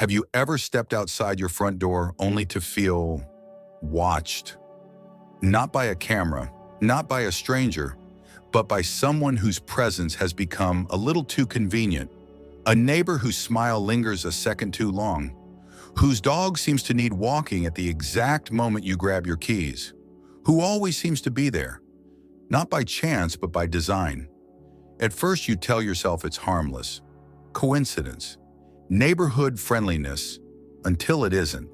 Have you ever stepped outside your front door only to feel watched? Not by a camera, not by a stranger, but by someone whose presence has become a little too convenient. A neighbor whose smile lingers a second too long, whose dog seems to need walking at the exact moment you grab your keys, who always seems to be there, not by chance but by design. At first you tell yourself it's harmless, coincidence, neighborhood friendliness, until it isn't.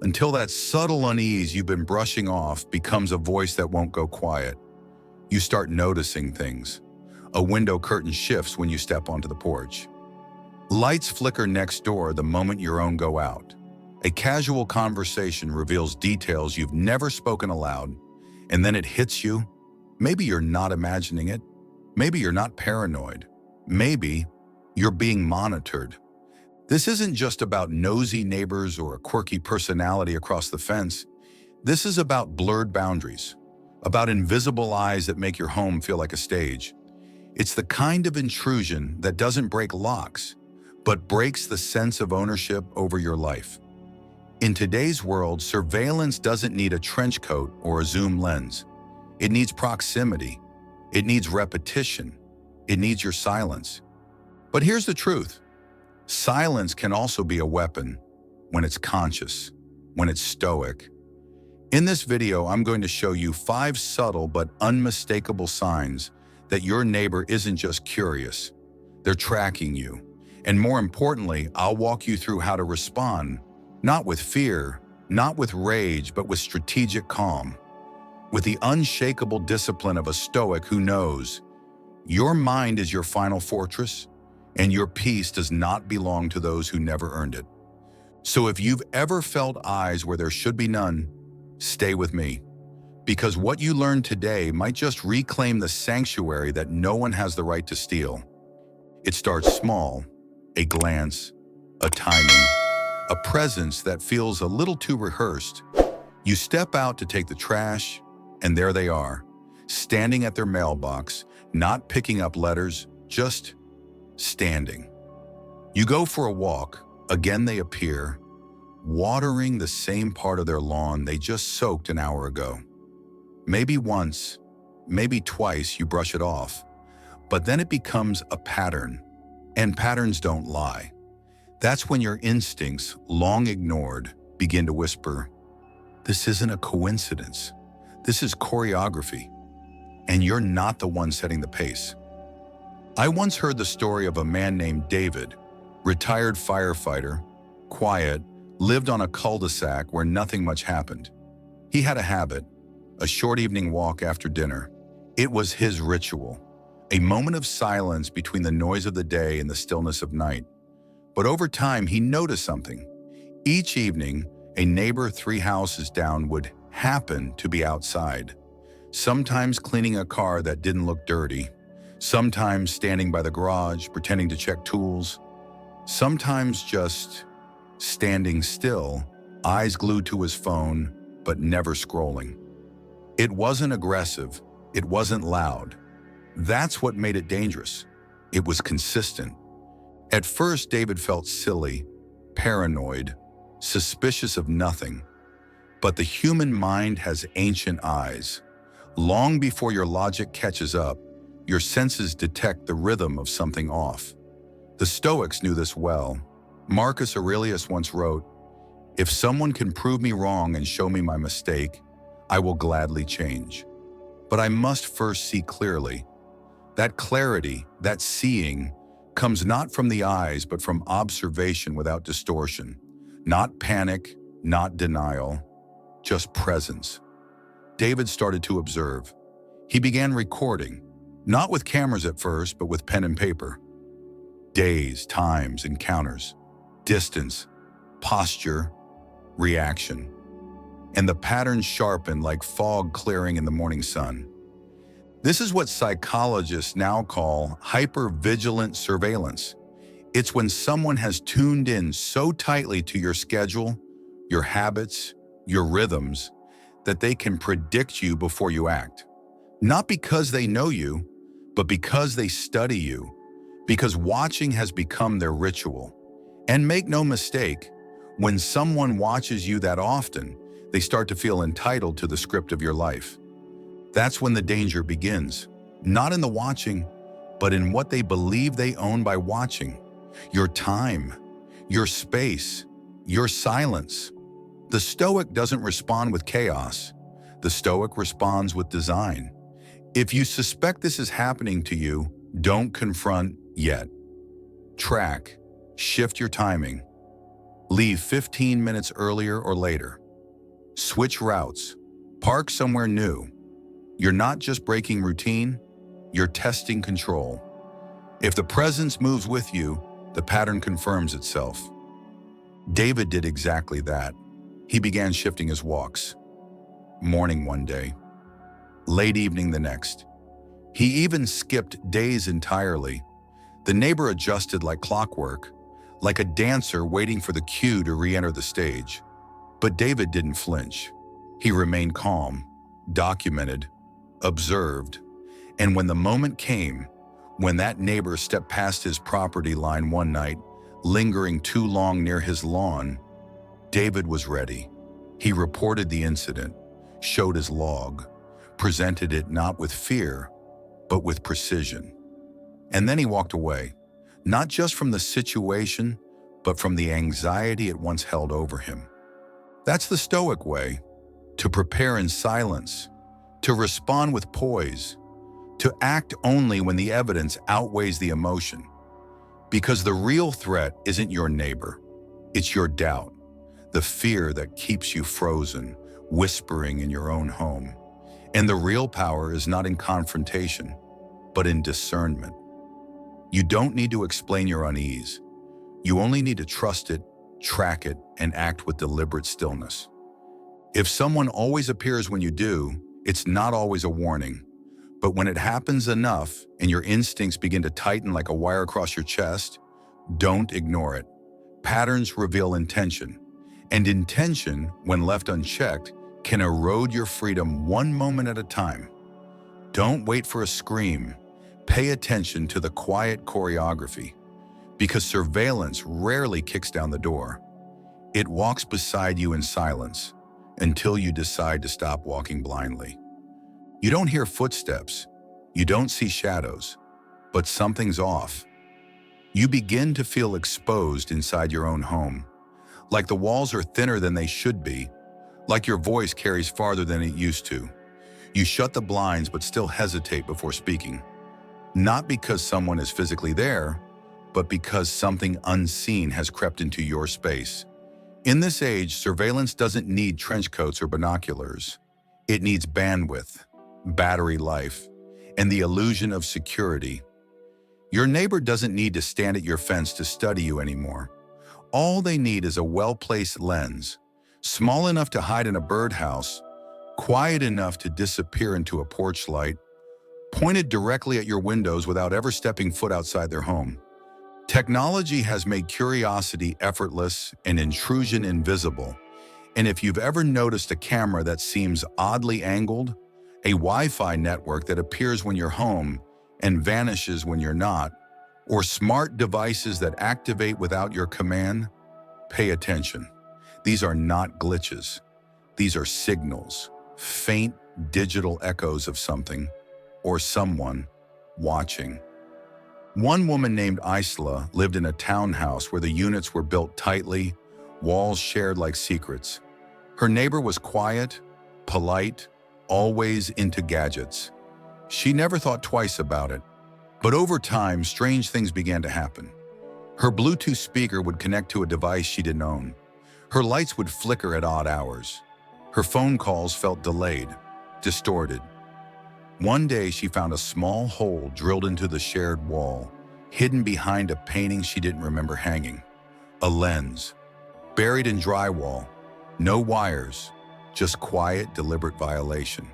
Until that subtle unease you've been brushing off becomes a voice that won't go quiet. You start noticing things. A window curtain shifts when you step onto the porch. Lights flicker next door the moment your own go out. A casual conversation reveals details you've never spoken aloud, and then it hits you. Maybe you're not imagining it. Maybe you're not paranoid. Maybe you're being monitored. This isn't just about nosy neighbors or a quirky personality across the fence. This is about blurred boundaries, about invisible eyes that make your home feel like a stage. It's the kind of intrusion that doesn't break locks, but breaks the sense of ownership over your life. In today's world, surveillance doesn't need a trench coat or a zoom lens. It needs proximity. It needs repetition. It needs your silence. But here's the truth. Silence can also be a weapon when it's conscious, when it's stoic. In this video, I'm going to show you 5 subtle but unmistakable signs that your neighbor isn't just curious. They're tracking you. And more importantly, I'll walk you through how to respond, not with fear, not with rage, but with strategic calm, with the unshakable discipline of a Stoic who knows your mind is your final fortress, and your peace does not belong to those who never earned it. So if you've ever felt eyes where there should be none, stay with me, because what you learn today might just reclaim the sanctuary that no one has the right to steal. It starts small, a glance, a timing, a presence that feels a little too rehearsed. You step out to take the trash, and there they are, standing at their mailbox, not picking up letters, just standing. You go for a walk, again they appear, watering the same part of their lawn they just soaked an hour ago. Maybe once, maybe twice you brush it off, but then it becomes a pattern, and patterns don't lie. That's when your instincts, long ignored, begin to whisper, "This isn't a coincidence. This is choreography, and you're not the one setting the pace." I once heard the story of a man named David, retired firefighter, quiet, lived on a cul-de-sac where nothing much happened. He had a habit, a short evening walk after dinner. It was his ritual, a moment of silence between the noise of the day and the stillness of night. But over time, he noticed something. Each evening, a neighbor 3 houses down would happen to be outside, sometimes cleaning a car that didn't look dirty, sometimes standing by the garage, pretending to check tools, sometimes just standing still, eyes glued to his phone, but never scrolling. It wasn't aggressive. It wasn't loud. That's what made it dangerous. It was consistent. At first, David felt silly, paranoid, suspicious of nothing. But the human mind has ancient eyes. Long before your logic catches up, your senses detect the rhythm of something off. The Stoics knew this well. Marcus Aurelius once wrote, "If someone can prove me wrong and show me my mistake, I will gladly change. But I must first see clearly." That clarity, that seeing, comes not from the eyes, but from observation without distortion. Not panic, not denial, just presence. David started to observe. He began recording, not with cameras at first, but with pen and paper. Days, times, encounters, distance, posture, reaction. And the patterns sharpened like fog clearing in the morning sun. This is what psychologists now call hypervigilant surveillance. It's when someone has tuned in so tightly to your schedule, your habits, your rhythms, that they can predict you before you act. Not because they know you, but because they study you, because watching has become their ritual. And make no mistake, when someone watches you that often, they start to feel entitled to the script of your life. That's when the danger begins, not in the watching, but in what they believe they own by watching. Your time, your space, your silence. The Stoic doesn't respond with chaos. The Stoic responds with design. If you suspect this is happening to you, don't confront yet. Track, shift your timing. Leave 15 minutes earlier or later. Switch routes, park somewhere new. You're not just breaking routine, you're testing control. If the presence moves with you, the pattern confirms itself. David did exactly that. He began shifting his walks. Morning one day, late evening the next. He even skipped days entirely. The neighbor adjusted like clockwork, like a dancer waiting for the cue to re-enter the stage. But David didn't flinch. He remained calm, documented, observed, and when the moment came, when that neighbor stepped past his property line one night, lingering too long near his lawn, David was ready. He reported the incident, showed his log, presented it not with fear, but with precision. And then he walked away, not just from the situation, but from the anxiety it once held over him. That's the Stoic way, to prepare in silence, to respond with poise, to act only when the evidence outweighs the emotion. Because the real threat isn't your neighbor, it's your doubt, the fear that keeps you frozen, whispering in your own home. And the real power is not in confrontation, but in discernment. You don't need to explain your unease. You only need to trust it, track it, and act with deliberate stillness. If someone always appears when you do, it's not always a warning. But when it happens enough and your instincts begin to tighten like a wire across your chest, don't ignore it. Patterns reveal intention. And intention, when left unchecked, can erode your freedom one moment at a time. Don't wait for a scream. Pay attention to the quiet choreography, because surveillance rarely kicks down the door. It walks beside you in silence until you decide to stop walking blindly. You don't hear footsteps, you don't see shadows, but something's off. You begin to feel exposed inside your own home, like the walls are thinner than they should be, like your voice carries farther than it used to. You shut the blinds but still hesitate before speaking, not because someone is physically there, but because something unseen has crept into your space. In this age, surveillance doesn't need trench coats or binoculars. It needs bandwidth, battery life, and the illusion of security. Your neighbor doesn't need to stand at your fence to study you anymore. All they need is a well-placed lens, small enough to hide in a birdhouse, quiet enough to disappear into a porch light, pointed directly at your windows without ever stepping foot outside their home. Technology has made curiosity effortless and intrusion invisible. And if you've ever noticed a camera that seems oddly angled, a Wi-Fi network that appears when you're home and vanishes when you're not, or smart devices that activate without your command, pay attention. These are not glitches. These are signals, faint digital echoes of something or someone watching. One woman named Isla lived in a townhouse where the units were built tightly, walls shared like secrets. Her neighbor was quiet, polite, always into gadgets. She never thought twice about it. But over time, strange things began to happen. Her Bluetooth speaker would connect to a device she didn't own. Her lights would flicker at odd hours. Her phone calls felt delayed, distorted. One day, she found a small hole drilled into the shared wall, hidden behind a painting she didn't remember hanging. A lens, buried in drywall, no wires, just quiet, deliberate violation.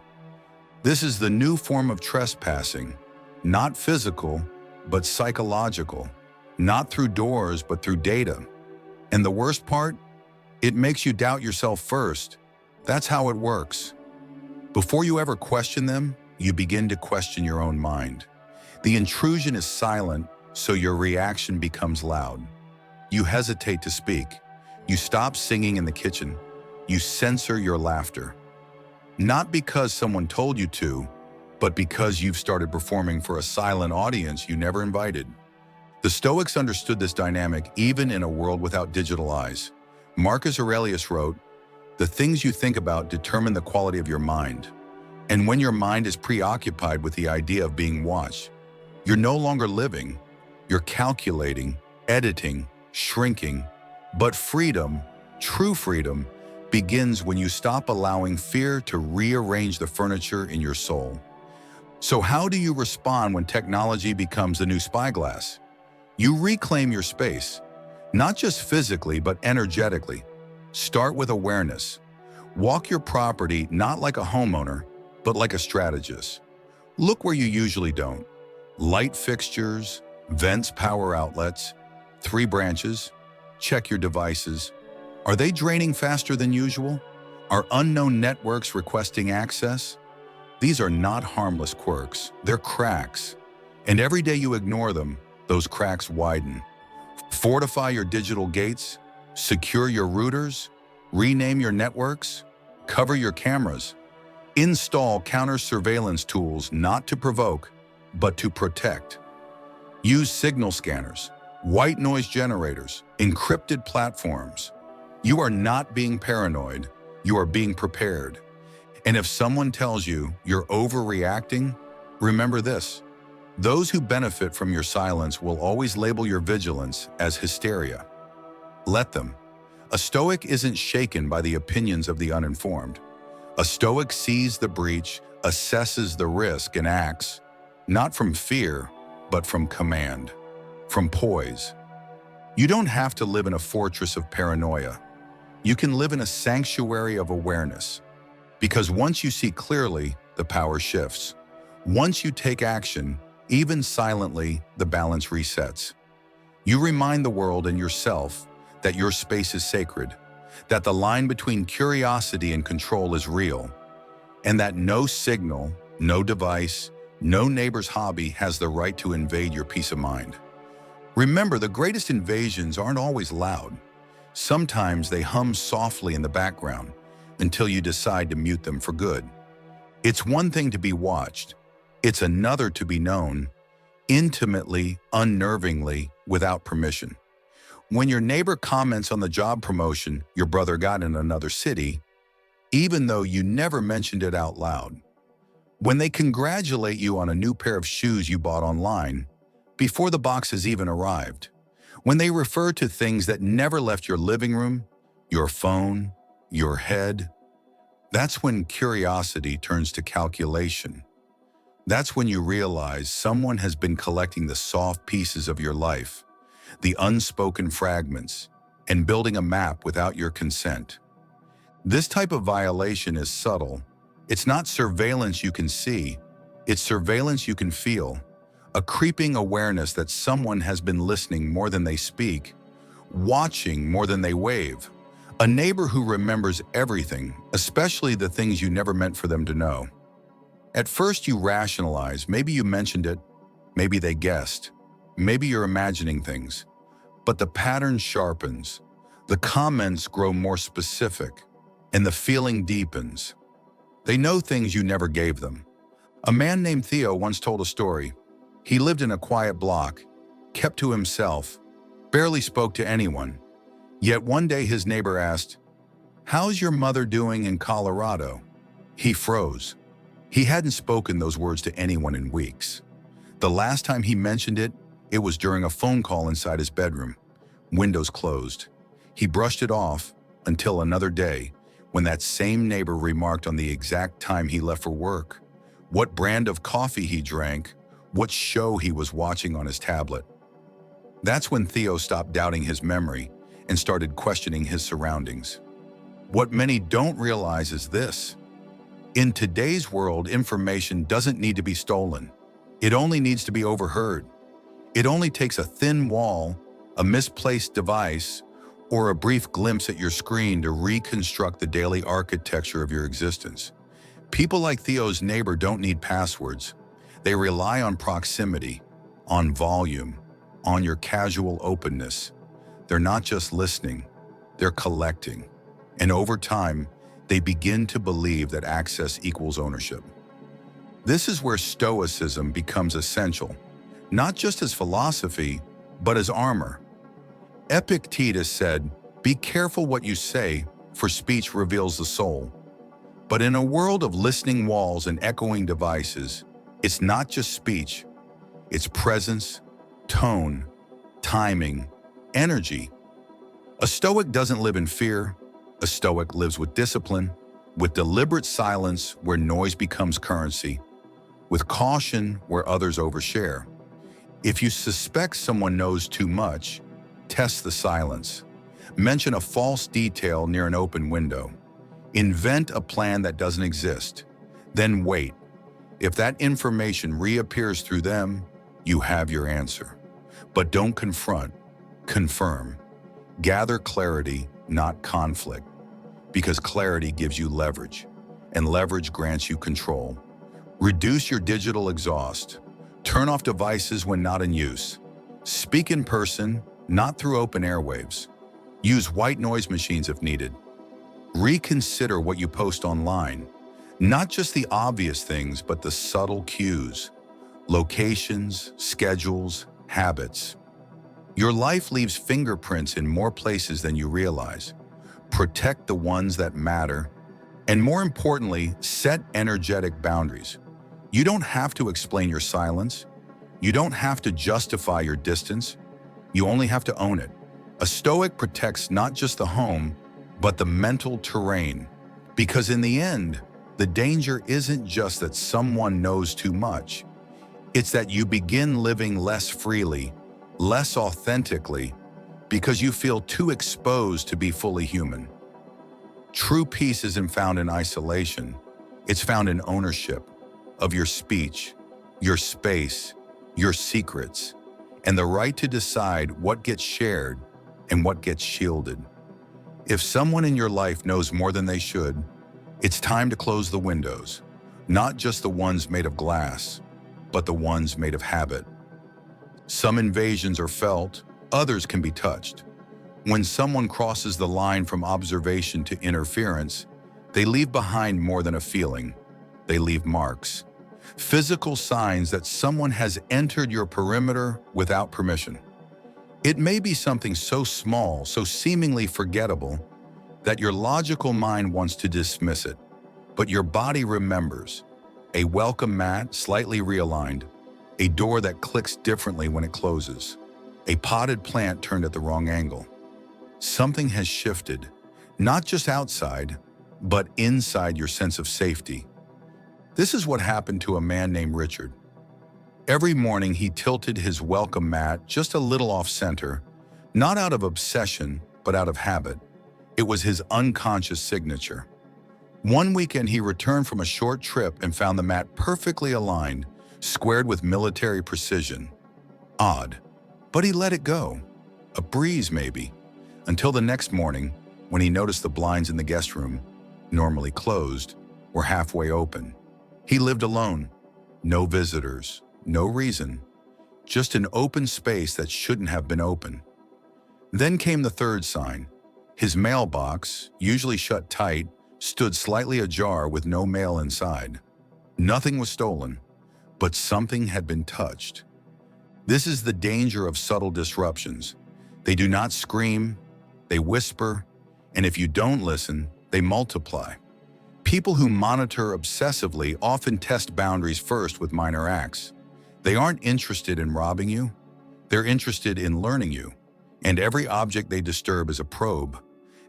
This is the new form of trespassing, not physical, but psychological, not through doors, but through data. And the worst part, it makes you doubt yourself first. That's how it works. Before you ever question them, you begin to question your own mind. The intrusion is silent, so your reaction becomes loud. You hesitate to speak. You stop singing in the kitchen. You censor your laughter. Not because someone told you to, but because you've started performing for a silent audience you never invited. The Stoics understood this dynamic even in a world without digital eyes. Marcus Aurelius wrote, "The things you think about determine the quality of your mind. And when your mind is preoccupied with the idea of being watched, you're no longer living, you're calculating, editing, shrinking. But freedom, true freedom, begins when you stop allowing fear to rearrange the furniture in your soul." So how do you respond when technology becomes the new spyglass? You reclaim your space, not just physically, but energetically. Start with awareness. Walk your property not like a homeowner, but like a strategist. Look where you usually don't. Light fixtures, vents, power outlets, 3 branches. Check your devices. Are they draining faster than usual? Are unknown networks requesting access? These are not harmless quirks, they're cracks. And every day you ignore them, those cracks widen. Fortify your digital gates, secure your routers, rename your networks, cover your cameras. Install counter-surveillance tools not to provoke, but to protect. Use signal scanners, white noise generators, encrypted platforms. You are not being paranoid, you are being prepared. And if someone tells you you're overreacting, remember this: those who benefit from your silence will always label your vigilance as hysteria. Let them. A Stoic isn't shaken by the opinions of the uninformed. A Stoic sees the breach, assesses the risk, and acts, not from fear, but from command, from poise. You don't have to live in a fortress of paranoia. You can live in a sanctuary of awareness. Because once you see clearly, the power shifts. Once you take action, even silently, the balance resets. You remind the world and yourself that your space is sacred, that the line between curiosity and control is real, and that no signal, no device, no neighbor's hobby has the right to invade your peace of mind. Remember, the greatest invasions aren't always loud. Sometimes they hum softly in the background until you decide to mute them for good. It's one thing to be watched. It's another to be known, intimately, unnervingly, without permission. When your neighbor comments on the job promotion your brother got in another city, even though you never mentioned it out loud. When they congratulate you on a new pair of shoes you bought online, before the box has even arrived. When they refer to things that never left your living room, your phone, your head, that's when curiosity turns to calculation. That's when you realize someone has been collecting the soft pieces of your life, the unspoken fragments, and building a map without your consent. This type of violation is subtle. It's not surveillance you can see, it's surveillance you can feel. A creeping awareness that someone has been listening more than they speak, watching more than they wave. A neighbor who remembers everything, especially the things you never meant for them to know. At first you rationalize, maybe you mentioned it, maybe they guessed, maybe you're imagining things. But the pattern sharpens, the comments grow more specific, and the feeling deepens. They know things you never gave them. A man named Theo once told a story. He lived in a quiet block, kept to himself, barely spoke to anyone. Yet one day his neighbor asked, "How's your mother doing in Colorado?" He froze. He hadn't spoken those words to anyone in weeks. The last time he mentioned it, it was during a phone call inside his bedroom, windows closed. He brushed it off until another day, when that same neighbor remarked on the exact time he left for work, what brand of coffee he drank, what show he was watching on his tablet. That's when Theo stopped doubting his memory and started questioning his surroundings. What many don't realize is this: in today's world, information doesn't need to be stolen. It only needs to be overheard. It only takes a thin wall, a misplaced device, or a brief glimpse at your screen to reconstruct the daily architecture of your existence. People like Theo's neighbor don't need passwords. They rely on proximity, on volume, on your casual openness. They're not just listening, they're collecting. And over time, they begin to believe that access equals ownership. This is where Stoicism becomes essential, not just as philosophy, but as armor. Epictetus said, "Be careful what you say, for speech reveals the soul." But in a world of listening walls and echoing devices, it's not just speech, it's presence, tone, timing, energy. A Stoic doesn't live in fear. A Stoic lives with discipline, with deliberate silence where noise becomes currency, with caution where others overshare. If you suspect someone knows too much, test the silence. Mention a false detail near an open window. Invent a plan that doesn't exist. Then wait. If that information reappears through them, you have your answer. But don't confront, confirm. Gather clarity, not conflict, because clarity gives you leverage, and leverage grants you control. Reduce your digital exhaust. Turn off devices when not in use. Speak in person, not through open airwaves. Use white noise machines if needed. Reconsider what you post online, not just the obvious things, but the subtle cues, locations, schedules, habits. Your life leaves fingerprints in more places than you realize. Protect the ones that matter, and more importantly, set energetic boundaries. You don't have to explain your silence. You don't have to justify your distance. You only have to own it. A Stoic protects not just the home, but the mental terrain. Because in the end, the danger isn't just that someone knows too much. It's that you begin living less freely, less authentically, because you feel too exposed to be fully human. True peace isn't found in isolation. It's found in ownership of your speech, your space, your secrets, and the right to decide what gets shared and what gets shielded. If someone in your life knows more than they should, it's time to close the windows, not just the ones made of glass, but the ones made of habit. Some invasions are felt, others can be touched. When someone crosses the line from observation to interference, they leave behind more than a feeling. They leave marks. Physical signs that someone has entered your perimeter without permission. It may be something so small, so seemingly forgettable, that your logical mind wants to dismiss it, but your body remembers. A welcome mat slightly realigned, a door that clicks differently when it closes, a potted plant turned at the wrong angle. Something has shifted, not just outside, but inside your sense of safety. This is what happened to a man named Richard. Every morning he tilted his welcome mat just a little off center, not out of obsession, but out of habit. It was his unconscious signature. One weekend he returned from a short trip and found the mat perfectly aligned, squared with military precision. Odd, but he let it go. A breeze maybe, until the next morning when he noticed the blinds in the guest room, normally closed, were halfway open. He lived alone, no visitors, no reason, just an open space that shouldn't have been open. Then came the third sign. His mailbox, usually shut tight, stood slightly ajar with no mail inside. Nothing was stolen, but something had been touched. This is the danger of subtle disruptions. They do not scream, they whisper, and if you don't listen, they multiply. People who monitor obsessively often test boundaries first with minor acts. They aren't interested in robbing you, they're interested in learning you. And every object they disturb is a probe,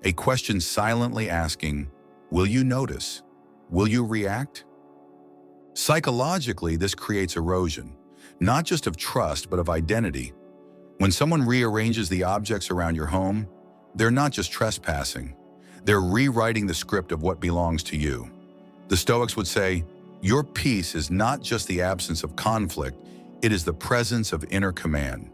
a question silently asking, will you notice? Will you react? Psychologically, this creates erosion, not just of trust, but of identity. When someone rearranges the objects around your home, they're not just trespassing, they're rewriting the script of what belongs to you. The Stoics would say, your peace is not just the absence of conflict, it is the presence of inner command.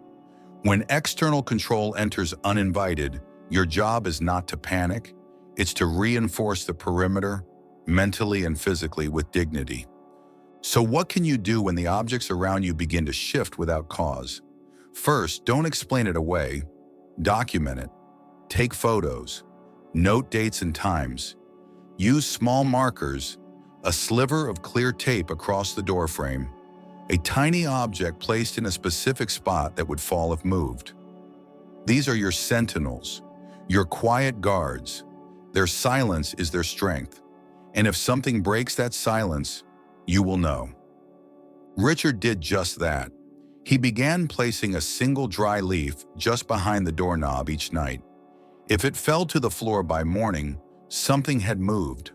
When external control enters uninvited, your job is not to panic, it's to reinforce the perimeter, mentally and physically, with dignity. So what can you do when the objects around you begin to shift without cause? First, don't explain it away. Document it. Take photos. Note dates and times. Use small markers, a sliver of clear tape across the doorframe, a tiny object placed in a specific spot that would fall if moved. These are your sentinels, your quiet guards. Their silence is their strength. And if something breaks that silence, you will know. Richard did just that. He began placing a single dry leaf just behind the doorknob each night. If it fell to the floor by morning, something had moved.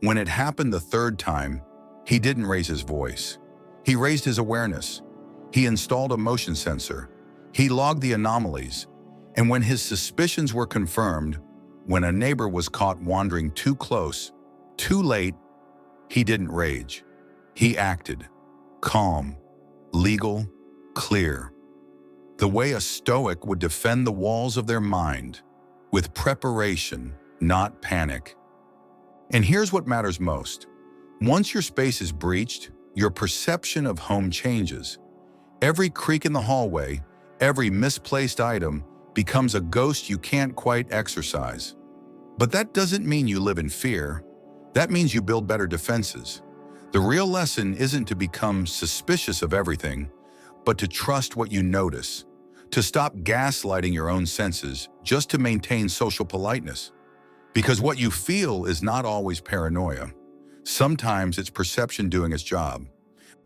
When it happened the third time, he didn't raise his voice. He raised his awareness. He installed a motion sensor. He logged the anomalies. And when his suspicions were confirmed, when a neighbor was caught wandering too close, too late, he didn't rage. He acted. Calm, legal, clear. The way a Stoic would defend the walls of their mind, with preparation, not panic. And here's what matters most. Once your space is breached, your perception of home changes. Every creak in the hallway, every misplaced item becomes a ghost you can't quite exorcise. But that doesn't mean you live in fear. That means you build better defenses. The real lesson isn't to become suspicious of everything, but to trust what you notice, to stop gaslighting your own senses just to maintain social politeness. Because what you feel is not always paranoia. Sometimes it's perception doing its job.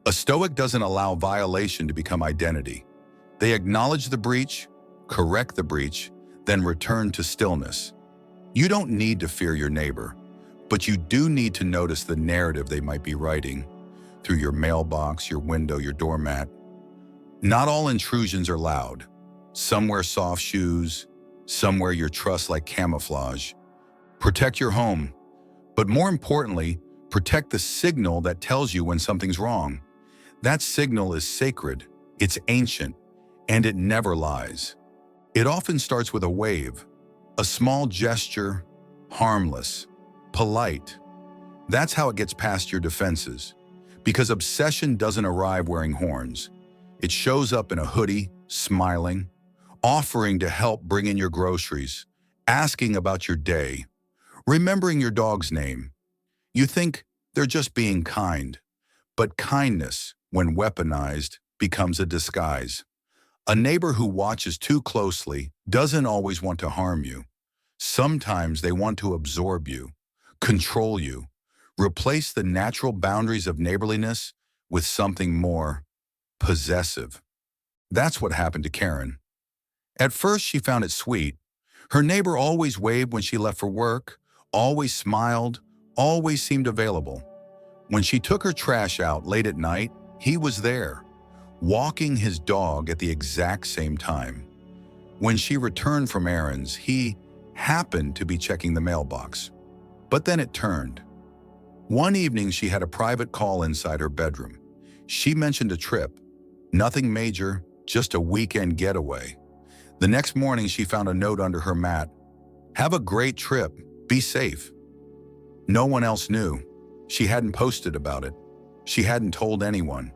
A Stoic doesn't allow violation to become identity. They acknowledge the breach, correct the breach, then return to stillness. You don't need to fear your neighbor, but you do need to notice the narrative they might be writing through your mailbox, your window, your doormat. Not all intrusions are loud. Some wear soft shoes, some wear your trust like camouflage. Protect your home, but more importantly, protect the signal that tells you when something's wrong. That signal is sacred, it's ancient, and it never lies. It often starts with a wave, a small gesture, harmless, polite. That's how it gets past your defenses. Because obsession doesn't arrive wearing horns. It shows up in a hoodie, smiling, offering to help bring in your groceries, asking about your day, remembering your dog's name. You think they're just being kind, but kindness, when weaponized, becomes a disguise. A neighbor who watches too closely doesn't always want to harm you. Sometimes they want to absorb you, control you, replace the natural boundaries of neighborliness with something more possessive. That's what happened to Karen. At first, she found it sweet. Her neighbor always waved when she left for work, always smiled, always seemed available. When she took her trash out late at night, he was there, walking his dog at the exact same time. When she returned from errands, he happened to be checking the mailbox. But then it turned. One evening, she had a private call inside her bedroom. She mentioned a trip. Nothing major, just a weekend getaway. The next morning, she found a note under her mat. "Have a great trip. Be safe." No one else knew. She hadn't posted about it. She hadn't told anyone,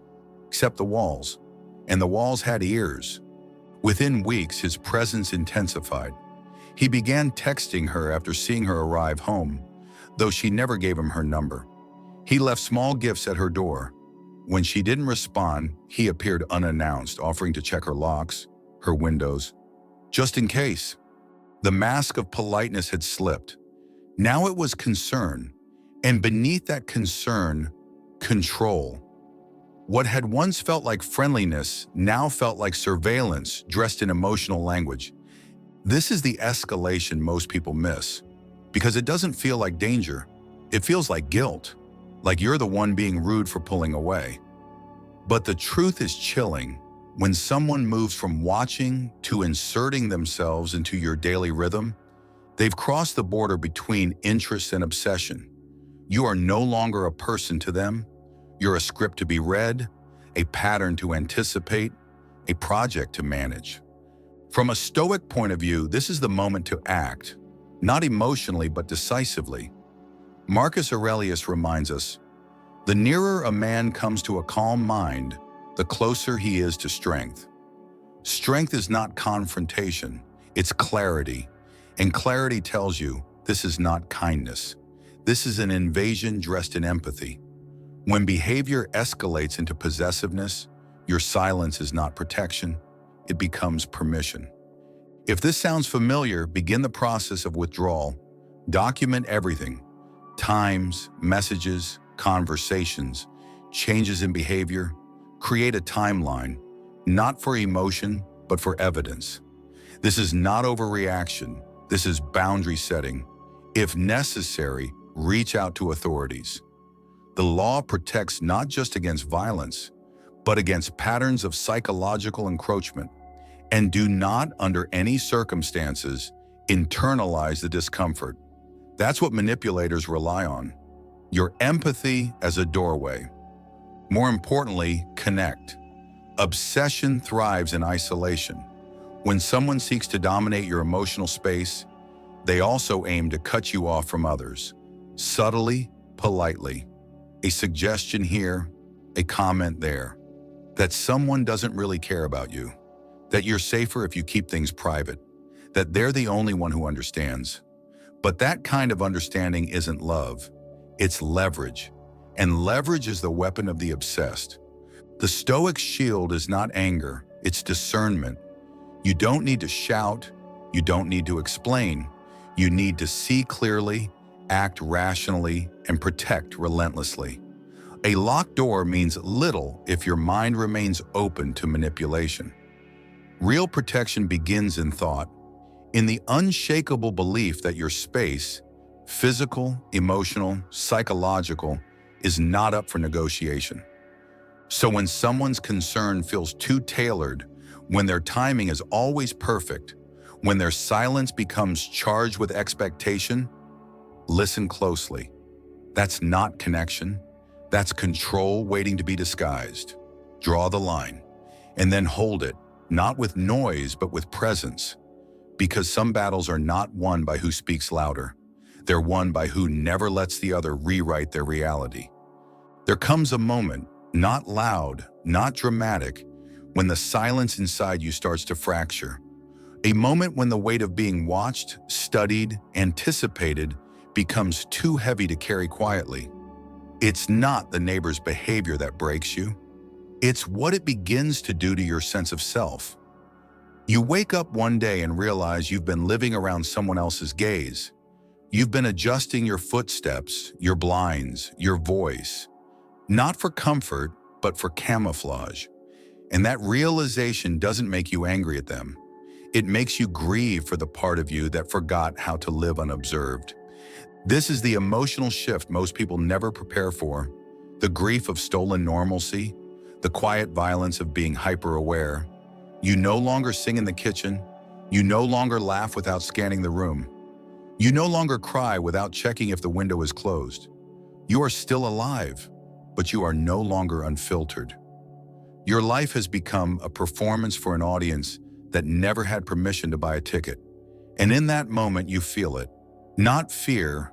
except the walls. And the walls had ears. Within weeks, his presence intensified. He began texting her after seeing her arrive home, though she never gave him her number. He left small gifts at her door. When she didn't respond, he appeared unannounced, offering to check her locks, her windows, just in case. The mask of politeness had slipped. Now it was concern, and beneath that concern, control. What had once felt like friendliness now felt like surveillance dressed in emotional language. This is the escalation most people miss, because it doesn't feel like danger. It feels like guilt, like you're the one being rude for pulling away. But the truth is chilling. When someone moves from watching to inserting themselves into your daily rhythm, they've crossed the border between interest and obsession. You are no longer a person to them. You're a script to be read, a pattern to anticipate, a project to manage. From a Stoic point of view, this is the moment to act, not emotionally but decisively. Marcus Aurelius reminds us, "The nearer a man comes to a calm mind, the closer he is to strength." Strength is not confrontation, It's clarity. And clarity tells you this is not kindness. This is an invasion dressed in empathy. When behavior escalates into possessiveness, your silence is not protection, it becomes permission. If this sounds familiar, begin the process of withdrawal. Document everything: times, messages, conversations, changes in behavior. Create a timeline, not for emotion, but for evidence. This is not overreaction. This is boundary setting. If necessary, reach out to authorities. The law protects not just against violence, but against patterns of psychological encroachment. And do not, under any circumstances, internalize the discomfort. That's what manipulators rely on. Your empathy as a doorway. More importantly, connect. Obsession thrives in isolation. When someone seeks to dominate your emotional space, they also aim to cut you off from others. Subtly, politely. A suggestion here, a comment there. That someone doesn't really care about you. That you're safer if you keep things private. That they're the only one who understands. But that kind of understanding isn't love. It's leverage. And leverage is the weapon of the obsessed. The Stoic shield is not anger, it's discernment. You don't need to shout, you don't need to explain. You need to see clearly, act rationally, and protect relentlessly. A locked door means little if your mind remains open to manipulation. Real protection begins in thought, in the unshakable belief that your space, physical, emotional, psychological, is not up for negotiation. So when someone's concern feels too tailored, when their timing is always perfect, when their silence becomes charged with expectation, listen closely. That's not connection. That's control waiting to be disguised. Draw the line, and then hold it, not with noise, but with presence. Because some battles are not won by who speaks louder. They're won by who never lets the other rewrite their reality. There comes a moment, not loud, not dramatic, when the silence inside you starts to fracture. A moment when the weight of being watched, studied, anticipated becomes too heavy to carry quietly. It's not the neighbor's behavior that breaks you. It's what it begins to do to your sense of self. You wake up one day and realize you've been living around someone else's gaze. You've been adjusting your footsteps, your blinds, your voice, not for comfort, but for camouflage. And that realization doesn't make you angry at them. It makes you grieve for the part of you that forgot how to live unobserved. This is the emotional shift most people never prepare for. The grief of stolen normalcy, the quiet violence of being hyper-aware. You no longer sing in the kitchen. You no longer laugh without scanning the room. You no longer cry without checking if the window is closed. You are still alive, but you are no longer unfiltered. Your life has become a performance for an audience that never had permission to buy a ticket. And in that moment, you feel it. Not fear,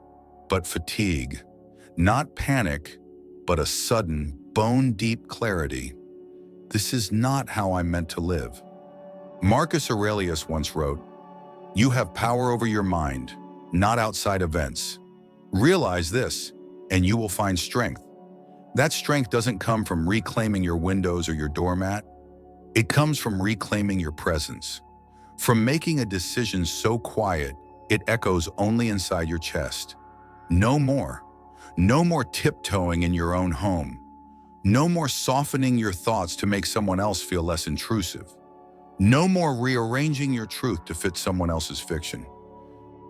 but fatigue. Not panic, but a sudden, bone-deep clarity. This is not how I'm meant to live. Marcus Aurelius once wrote, "You have power over your mind, not outside events. Realize this, and you will find strength." That strength doesn't come from reclaiming your windows or your doormat. It comes from reclaiming your presence. From making a decision so quiet, it echoes only inside your chest. No more. No more tiptoeing in your own home. No more softening your thoughts to make someone else feel less intrusive. No more rearranging your truth to fit someone else's fiction.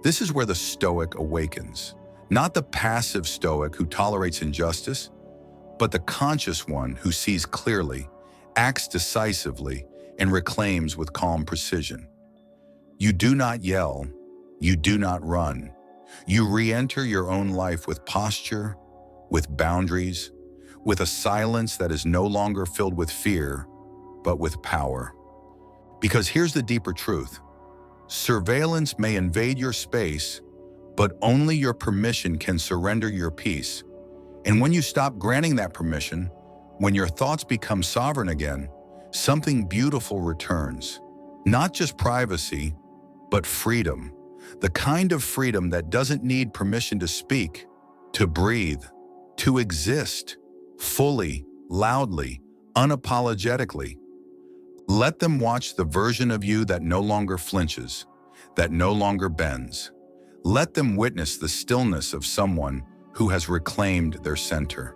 This is where the Stoic awakens. Not the passive Stoic who tolerates injustice, but the conscious one who sees clearly, acts decisively, and reclaims with calm precision. You do not yell. You do not run. You re-enter your own life with posture, with boundaries, with a silence that is no longer filled with fear, but with power. Because here's the deeper truth. Surveillance may invade your space, but only your permission can surrender your peace. And when you stop granting that permission, when your thoughts become sovereign again, something beautiful returns. Not just privacy, but freedom. The kind of freedom that doesn't need permission to speak, to breathe, to exist, fully, loudly, unapologetically. Let them watch the version of you that no longer flinches, that no longer bends. Let them witness the stillness of someone who has reclaimed their center.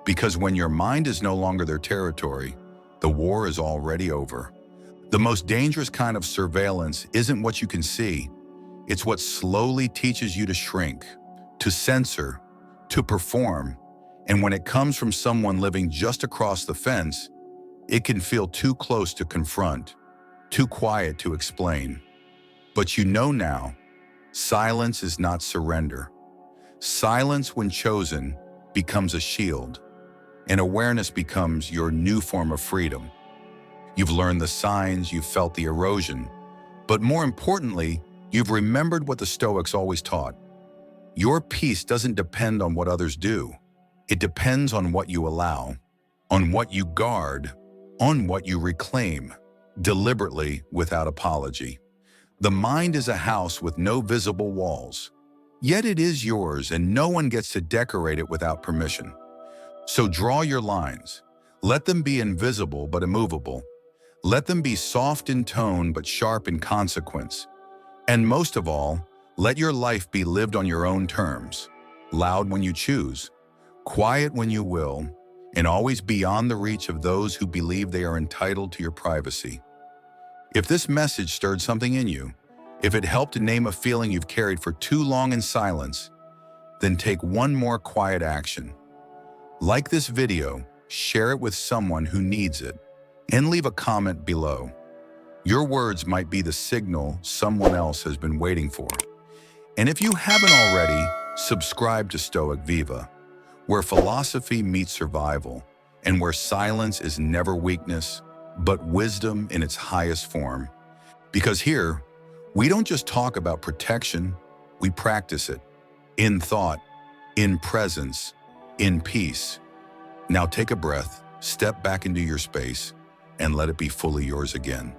Because when your mind is no longer their territory, the war is already over. The most dangerous kind of surveillance isn't what you can see. It's what slowly teaches you to shrink, to censor, to perform. And when it comes from someone living just across the fence, it can feel too close to confront, too quiet to explain. But you know now, silence is not surrender. Silence, when chosen, becomes a shield, and awareness becomes your new form of freedom. You've learned the signs, you've felt the erosion, but more importantly, you've remembered what the Stoics always taught. Your peace doesn't depend on what others do. It depends on what you allow, on what you guard, on what you reclaim, deliberately, without apology. The mind is a house with no visible walls, yet it is yours and no one gets to decorate it without permission. So draw your lines. Let them be invisible but immovable. Let them be soft in tone but sharp in consequence. And most of all, let your life be lived on your own terms, loud when you choose, quiet when you will, and always beyond the reach of those who believe they are entitled to your privacy. If this message stirred something in you, if it helped to name a feeling you've carried for too long in silence, then take one more quiet action. Like this video, share it with someone who needs it, and leave a comment below. Your words might be the signal someone else has been waiting for. And if you haven't already, subscribe to Stoic Viva, where philosophy meets survival, and where silence is never weakness, but wisdom in its highest form. Because here, we don't just talk about protection, we practice it. In thought, in presence, in peace. Now take a breath, step back into your space, and let it be fully yours again.